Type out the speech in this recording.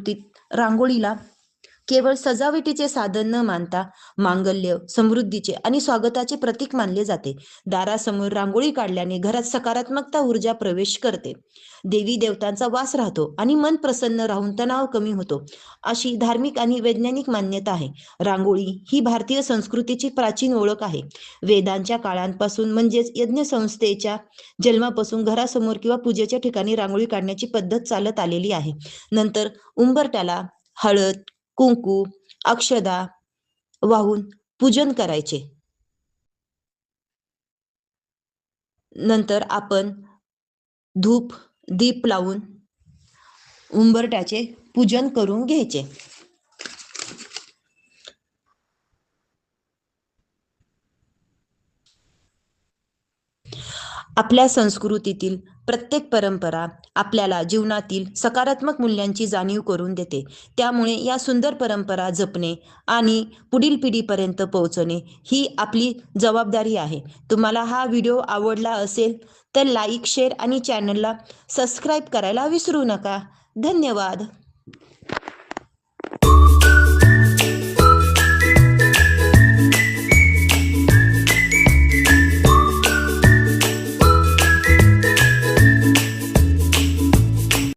संस्कृतीत रांगोळीला केवळ सजावटीचे साधन न मानता मांगल्य, समृद्धीचे आणि स्वागताचे प्रतीक मानले जाते. दारासमोर रांगोळी काढल्याने घरात सकारात्मकता ऊर्जा प्रवेश करते. देवी देवतांचा वास राहतो आणि मन प्रसन्न राहून तणाव कमी होतो, अशी धार्मिक आणि वैज्ञानिक मान्यता आहे. रांगोळी ही भारतीय संस्कृतीची प्राचीन ओळख आहे. वेदांच्या काळांपासून म्हणजेच यज्ञसंस्थेच्या जन्मापासून घरासमोर किंवा पूजेच्या ठिकाणी रांगोळी काढण्याची पद्धत चालत आलेली आहे. नंतर उंबरठ्याला हळद, कुंकू, अक्षदा वाहून पूजन करायचे. नंतर आपण धूप, दीप लावून उंबरठ्याचे पूजन करून घ्यायचे. आपल्या संस्कृतीतील प्रत्येक परंपरा आपल्याला जीवनातील सकारात्मक मूल्यांची जाणीव करून देते. त्यामुळे या सुंदर परंपरा जपणे आणि पुढील पिढीपर्यंत पोहोचवणे ही आपली जबाबदारी आहे. तुम्हाला हा व्हिडिओ आवडला असेल तर लाईक, शेअर आणि चॅनलला सबस्क्राईब करायला विसरू नका. धन्यवाद.